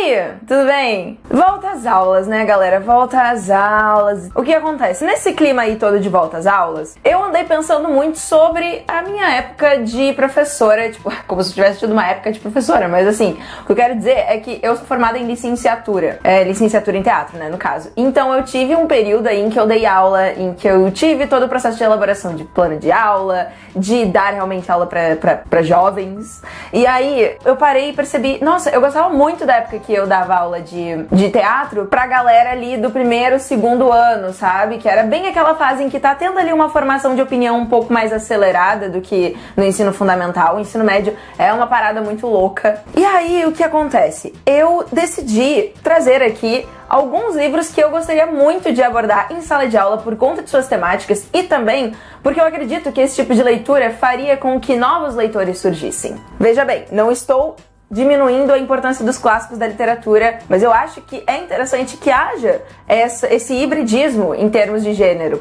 aí, tudo bem? Volta às aulas, né, galera? Volta às aulas. O que acontece? Nesse clima aí todo de volta às aulas, eu andei pensando muito sobre a minha época de professora, tipo, como se eu tivesse tido uma época de professora, mas assim, o que eu quero dizer é que eu sou formada em licenciatura, licenciatura em teatro, né, no caso. Então eu tive um período aí em que eu dei aula, em que eu tive todo o processo de elaboração de plano de aula, de dar realmente aula pra jovens. E aí eu parei e percebi, nossa, eu gostava muito da época que eu dava aula de teatro pra galera ali do primeiro, segundo ano, sabe? Que era bem aquela fase em que tá tendo ali uma formação de opinião um pouco mais acelerada do que no ensino fundamental. O ensino médio é uma parada muito louca. E aí, o que acontece? Eu decidi trazer aqui alguns livros que eu gostaria muito de abordar em sala de aula por conta de suas temáticas e também porque eu acredito que esse tipo de leitura faria com que novos leitores surgissem. Veja bem, não estou diminuindo a importância dos clássicos da literatura, mas eu acho que é interessante que haja esse hibridismo em termos de gênero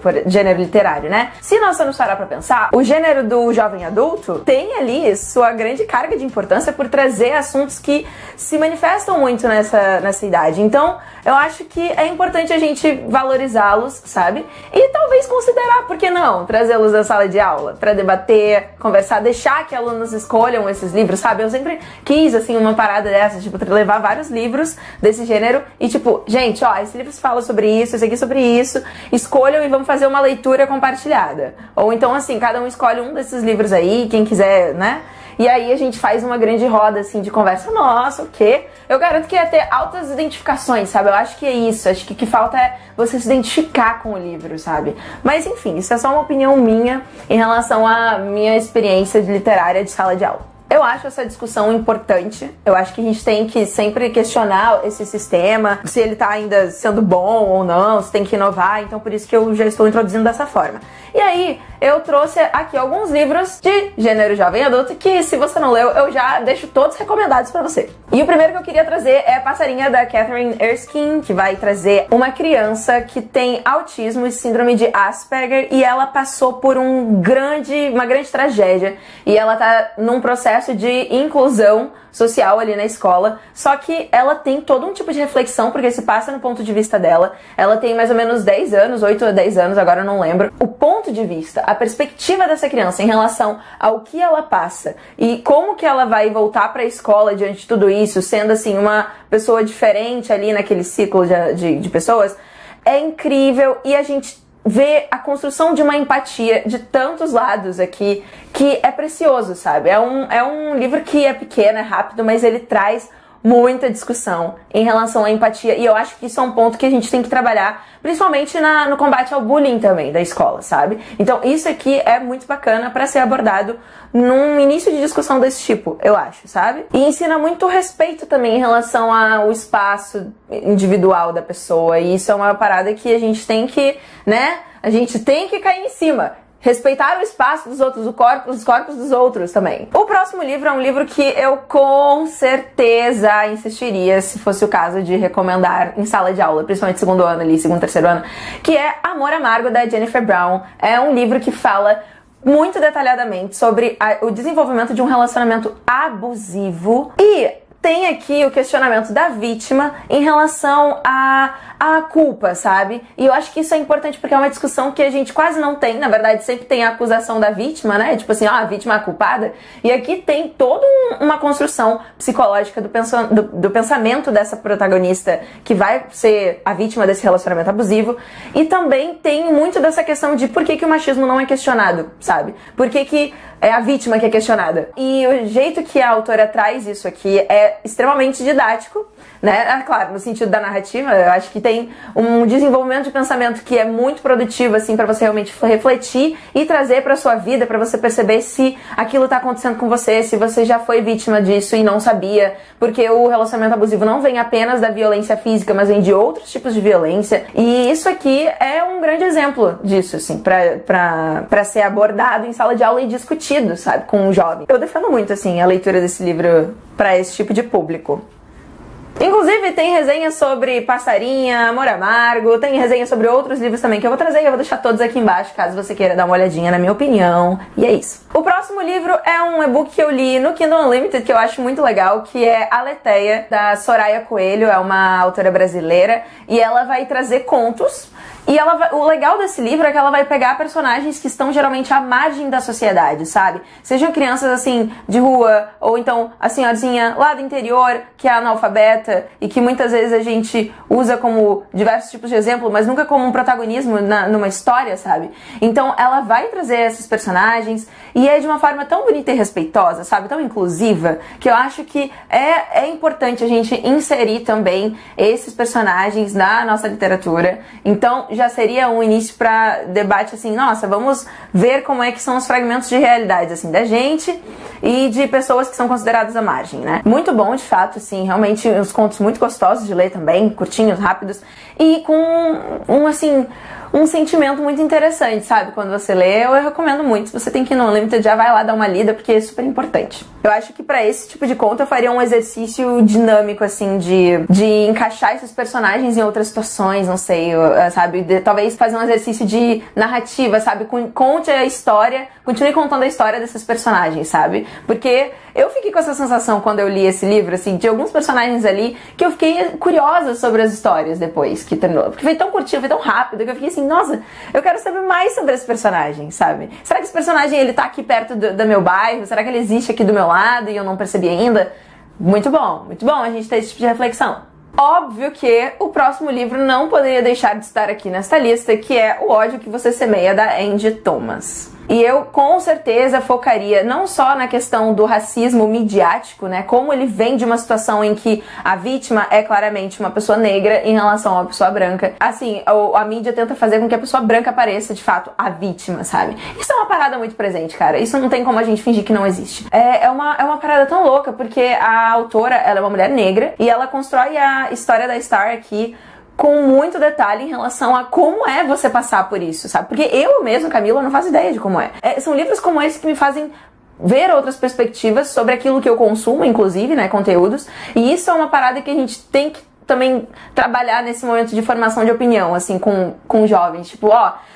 literário, né? Se nós formos parar pra pensar, o gênero do jovem adulto tem ali sua grande carga de importância por trazer assuntos que se manifestam muito nessa idade. Então, eu acho que é importante a gente valorizá-los, sabe? E talvez considerar, por que não, trazê-los à sala de aula pra debater, conversar, deixar que alunos escolham esses livros, sabe? Eu sempre quis, assim, uma parada dessa, tipo, levar vários livros desse gênero e, tipo, gente, ó, esse livro fala sobre isso, esse aqui sobre isso, escolham e vamos fazer uma leitura compartilhada. Ou então, assim, cada um escolhe um desses livros aí, quem quiser, né? E aí a gente faz uma grande roda, assim, de conversa. Nossa, o quê? Eu garanto que ia ter altas identificações, sabe? Eu acho que é isso. Acho que o que falta é você se identificar com o livro, sabe? Mas, enfim, isso é só uma opinião minha em relação à minha experiência de literária de sala de aula. Eu acho essa discussão importante, eu acho que a gente tem que sempre questionar esse sistema, se ele tá ainda sendo bom ou não, se tem que inovar, então por isso que eu já estou introduzindo dessa forma. E aí, eu trouxe aqui alguns livros de gênero jovem adulto que, se você não leu, eu já deixo todos recomendados pra você. E o primeiro que eu queria trazer é Passarinha, da Catherine Erskine, que vai trazer uma criança que tem autismo e síndrome de Asperger, e ela passou por uma grande tragédia, e ela tá num processo de inclusão social ali na escola, só que ela tem todo um tipo de reflexão, porque se passa no ponto de vista dela. Ela tem mais ou menos 10 anos, 8 a 10 anos, agora eu não lembro. O ponto de vista, a perspectiva dessa criança em relação ao que ela passa e como que ela vai voltar pra escola diante de tudo isso, sendo assim uma pessoa diferente ali naquele ciclo de pessoas, é incrível, e a gente ver a construção de uma empatia de tantos lados aqui, que é precioso, sabe? É um livro que é pequeno, é rápido, mas ele traz muita discussão em relação à empatia, e eu acho que isso é um ponto que a gente tem que trabalhar, principalmente no combate ao bullying também da escola, sabe? Então isso aqui é muito bacana para ser abordado num início de discussão desse tipo, eu acho, sabe? E ensina muito respeito também em relação ao espaço individual da pessoa, e isso é uma parada que a gente tem que, né? A gente tem que cair em cima. Respeitar o espaço dos outros, os corpos dos outros também. O próximo livro é um livro que eu com certeza insistiria, se fosse o caso, de recomendar em sala de aula, principalmente segundo ano ali, segundo, terceiro ano, que é Amor Amargo, da Jennifer Brown. É um livro que fala muito detalhadamente sobre o desenvolvimento de um relacionamento abusivo, e tem aqui o questionamento da vítima em relação à culpa, sabe? E eu acho que isso é importante porque é uma discussão que a gente quase não tem. Na verdade, sempre tem a acusação da vítima, né? Tipo assim, a vítima é a culpada. E aqui tem toda uma construção psicológica do pensamento dessa protagonista que vai ser a vítima desse relacionamento abusivo. E também tem muito dessa questão de por que o machismo não é questionado, sabe? Por que é a vítima que é questionada. E o jeito que a autora traz isso aqui é extremamente didático, né? Claro, no sentido da narrativa, eu acho que tem um desenvolvimento de pensamento que é muito produtivo, assim, pra você realmente refletir e trazer pra sua vida, pra você perceber se aquilo tá acontecendo com você, se você já foi vítima disso e não sabia, porque o relacionamento abusivo não vem apenas da violência física, mas vem de outros tipos de violência, e isso aqui é um grande exemplo disso, assim, pra ser abordado em sala de aula e discutido, sabe, com um jovem. Eu defendo muito, assim, a leitura desse livro pra esse tipo de público. Inclusive tem resenha sobre Passarinha, Amor Amargo, tem resenha sobre outros livros também que eu vou trazer e eu vou deixar todos aqui embaixo caso você queira dar uma olhadinha na minha opinião. E é isso. O próximo livro é um e-book que eu li no Kindle Unlimited que eu acho muito legal, que é Aletheia, da Soraya Coelho, é uma autora brasileira e ela vai trazer contos. E o legal desse livro é que ela vai pegar personagens que estão geralmente à margem da sociedade, sabe? Sejam crianças, assim, de rua, ou então a senhorzinha lá do interior, que é analfabeta, e que muitas vezes a gente usa como diversos tipos de exemplo, mas nunca como um protagonismo numa história, sabe? Então ela vai trazer esses personagens, e é de uma forma tão bonita e respeitosa, sabe? Tão inclusiva, que eu acho que é importante a gente inserir também esses personagens na nossa literatura. Então, já seria um início para debate assim, nossa, vamos ver como é que são os fragmentos de realidade assim da gente e de pessoas que são consideradas à margem, né? Muito bom, de fato, assim, realmente uns contos muito gostosos de ler também, curtinhos, rápidos e com um sentimento muito interessante, sabe? Quando você lê, eu recomendo muito. Se você tem que ir no Unlimited, já vai lá dar uma lida, porque é super importante. Eu acho que pra esse tipo de conto eu faria um exercício dinâmico, assim, de encaixar esses personagens em outras situações, não sei, sabe? Talvez fazer um exercício de narrativa, sabe? Conte a história, continue contando a história desses personagens, sabe? Porque eu fiquei com essa sensação quando eu li esse livro, assim, de alguns personagens ali que eu fiquei curiosa sobre as histórias depois que terminou. Porque foi tão curtinho, foi tão rápido que eu fiquei assim, nossa, eu quero saber mais sobre esse personagem, sabe? Será que esse personagem, ele tá aqui perto do meu bairro? Será que ele existe aqui do meu lado e eu não percebi ainda? Muito bom a gente ter esse tipo de reflexão. Óbvio que o próximo livro não poderia deixar de estar aqui nesta lista, que é O Ódio que Você Semeia, da Angie Thomas. E eu com certeza focaria não só na questão do racismo midiático, né, como ele vem de uma situação em que a vítima é claramente uma pessoa negra em relação a uma pessoa branca. Assim, a mídia tenta fazer com que a pessoa branca pareça, de fato, a vítima, sabe? Isso é uma parada muito presente, cara. Isso não tem como a gente fingir que não existe. É uma parada tão louca, porque a autora, ela é uma mulher negra e ela constrói a história da Star aqui com muito detalhe em relação a como é você passar por isso, sabe? Porque eu mesmo, Camila, não faço ideia de como é. São livros como esse que me fazem ver outras perspectivas sobre aquilo que eu consumo, inclusive, né, conteúdos. E isso é uma parada que a gente tem que também trabalhar nesse momento de formação de opinião, assim, com jovens. Tipo,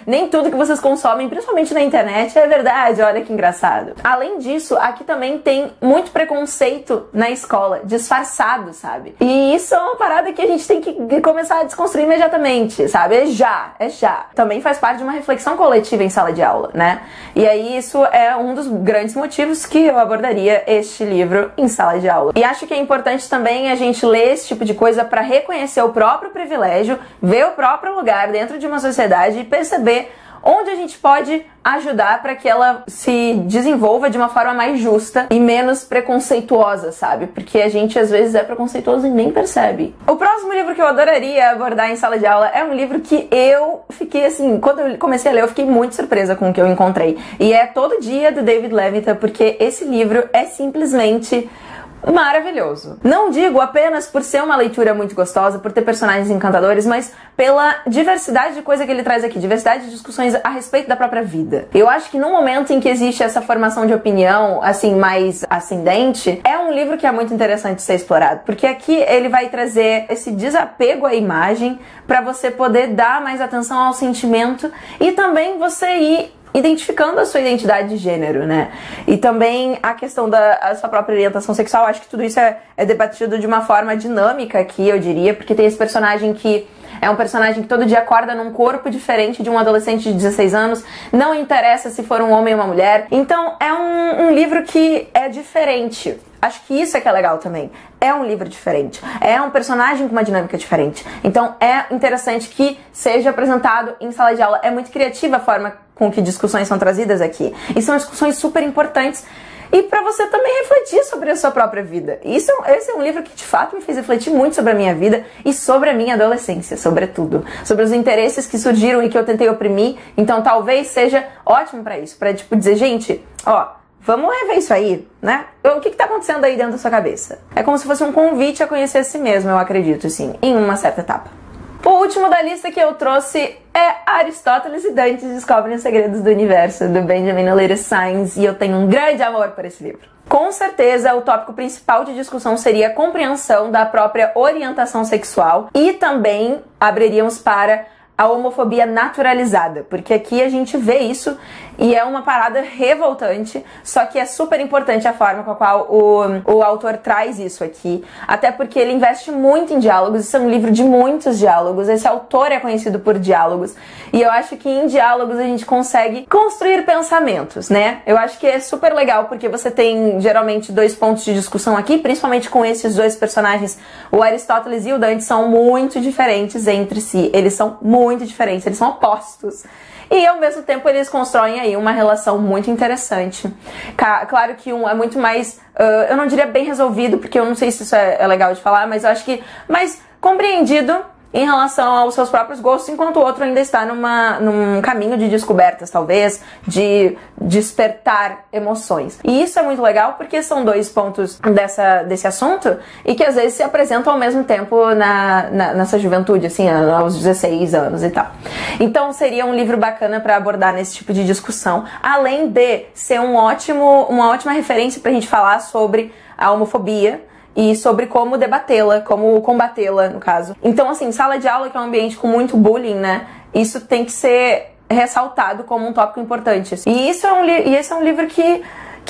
nem tudo que vocês consomem, principalmente na internet, é verdade, olha que engraçado. Além disso, aqui também tem muito preconceito na escola, disfarçado, sabe? E isso é uma parada que a gente tem que começar a desconstruir imediatamente, sabe? É já. Também faz parte de uma reflexão coletiva em sala de aula, né? E aí isso é um dos grandes motivos que eu abordaria este livro em sala de aula. E acho que é importante também a gente ler esse tipo de coisa para reconhecer o próprio privilégio, ver o próprio lugar dentro de uma sociedade e perceber onde a gente pode ajudar para que ela se desenvolva de uma forma mais justa e menos preconceituosa, sabe? Porque a gente às vezes é preconceituoso e nem percebe. O próximo livro que eu adoraria abordar em sala de aula é um livro que eu fiquei assim, quando eu comecei a ler, eu fiquei muito surpresa com o que eu encontrei. E é Todo Dia, do David Levithan, porque esse livro é simplesmente maravilhoso. Não digo apenas por ser uma leitura muito gostosa, por ter personagens encantadores, mas pela diversidade de coisa que ele traz aqui, diversidade de discussões a respeito da própria vida. Eu acho que no momento em que existe essa formação de opinião, assim, mais ascendente, é um livro que é muito interessante ser explorado, porque aqui ele vai trazer esse desapego à imagem para você poder dar mais atenção ao sentimento e também você ir identificando a sua identidade de gênero, né? E também a questão da sua própria orientação sexual, acho que tudo isso é debatido de uma forma dinâmica aqui, eu diria, porque tem esse personagem que é um personagem que todo dia acorda num corpo diferente de um adolescente de 16 anos, não interessa se for um homem ou uma mulher. Então é um livro que é diferente. Acho que isso é que é legal também. É um livro diferente. É um personagem com uma dinâmica diferente. Então é interessante que seja apresentado em sala de aula. É muito criativa a forma com que discussões são trazidas aqui. E são discussões super importantes. E para você também refletir sobre a sua própria vida. Esse é um livro que de fato me fez refletir muito sobre a minha vida e sobre a minha adolescência, sobretudo. Sobre os interesses que surgiram e que eu tentei oprimir. Então talvez seja ótimo para isso. Pra tipo dizer, gente, vamos rever isso aí, né? O que tá acontecendo aí dentro da sua cabeça? É como se fosse um convite a conhecer a si mesmo, eu acredito, assim, em uma certa etapa. O último da lista que eu trouxe é Aristóteles e Dantes Descobrem os Segredos do Universo, do Benjamin Alira Sainz, e eu tenho um grande amor por esse livro. Com certeza, o tópico principal de discussão seria a compreensão da própria orientação sexual e também abriríamos para a homofobia naturalizada, porque aqui a gente vê isso e é uma parada revoltante, só que é super importante a forma com a qual o autor traz isso aqui, até porque ele investe muito em diálogos, isso é um livro de muitos diálogos, esse autor é conhecido por diálogos, e eu acho que em diálogos a gente consegue construir pensamentos, né? Eu acho que é super legal, porque você tem geralmente dois pontos de discussão aqui, principalmente com esses dois personagens, o Aristóteles e o Dante são muito diferentes entre si, eles são muito diferentes, eles são opostos. E ao mesmo tempo eles constroem aí uma relação muito interessante. Claro que um é muito mais, eu não diria bem resolvido, porque eu não sei se isso é legal de falar, mas eu acho que mais compreendido em relação aos seus próprios gostos, enquanto o outro ainda está num caminho de descobertas, talvez, de despertar emoções. E isso é muito legal porque são dois pontos desse assunto e que às vezes se apresentam ao mesmo tempo nessa juventude, assim, aos 16 anos e tal. Então seria um livro bacana para abordar nesse tipo de discussão, além de ser uma ótima referência pra gente falar sobre a homofobia, e sobre como debatê-la, como combatê-la, no caso. Então, assim, sala de aula, que é um ambiente com muito bullying, né? Isso tem que ser ressaltado como um tópico importante. E esse é um livro que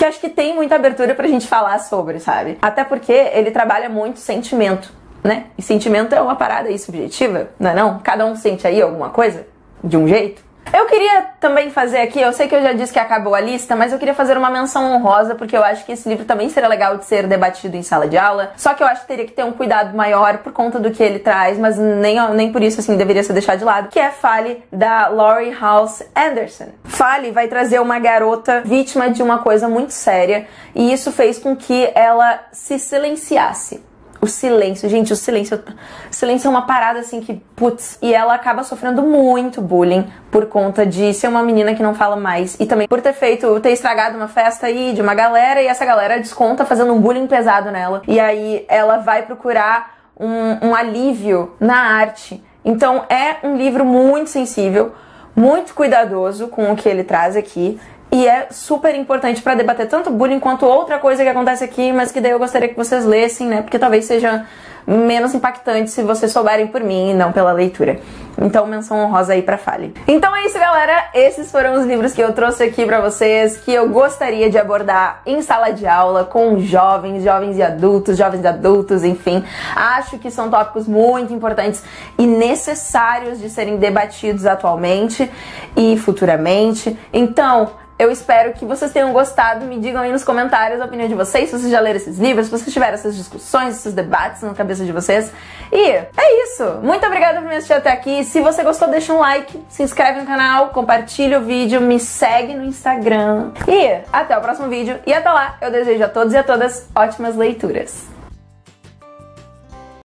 acho que tem muita abertura pra gente falar sobre, sabe? Até porque ele trabalha muito sentimento, né? E sentimento é uma parada aí subjetiva, não é não? Cada um sente aí alguma coisa de um jeito. Eu queria também fazer aqui, eu sei que eu já disse que acabou a lista, mas eu queria fazer uma menção honrosa, porque eu acho que esse livro também seria legal de ser debatido em sala de aula, só que eu acho que teria que ter um cuidado maior por conta do que ele traz, mas nem por isso, assim, deveria ser deixado de lado, que é Fale, da Laurie Halse Anderson. Fale vai trazer uma garota vítima de uma coisa muito séria, e isso fez com que ela se silenciasse. O silêncio, gente, o silêncio é uma parada assim que, putz, e ela acaba sofrendo muito bullying por conta de ser uma menina que não fala mais e também por ter estragado uma festa aí de uma galera e essa galera desconta fazendo um bullying pesado nela. E aí ela vai procurar um alívio na arte. Então é um livro muito sensível, muito cuidadoso com o que ele traz aqui. E é super importante pra debater tanto bullying quanto outra coisa que acontece aqui, mas que daí eu gostaria que vocês lessem, né? Porque talvez seja menos impactante se vocês souberem por mim e não pela leitura. Então, menção honrosa aí pra Fale. Então é isso, galera. Esses foram os livros que eu trouxe aqui pra vocês, que eu gostaria de abordar em sala de aula com jovens e adultos, enfim. Acho que são tópicos muito importantes e necessários de serem debatidos atualmente e futuramente. Então, eu espero que vocês tenham gostado. Me digam aí nos comentários a opinião de vocês, se vocês já leram esses livros, se vocês tiveram essas discussões, esses debates na cabeça de vocês. E é isso. Muito obrigada por me assistir até aqui. Se você gostou, deixa um like, se inscreve no canal, compartilha o vídeo, me segue no Instagram. E até o próximo vídeo. E até lá, eu desejo a todos e a todas ótimas leituras.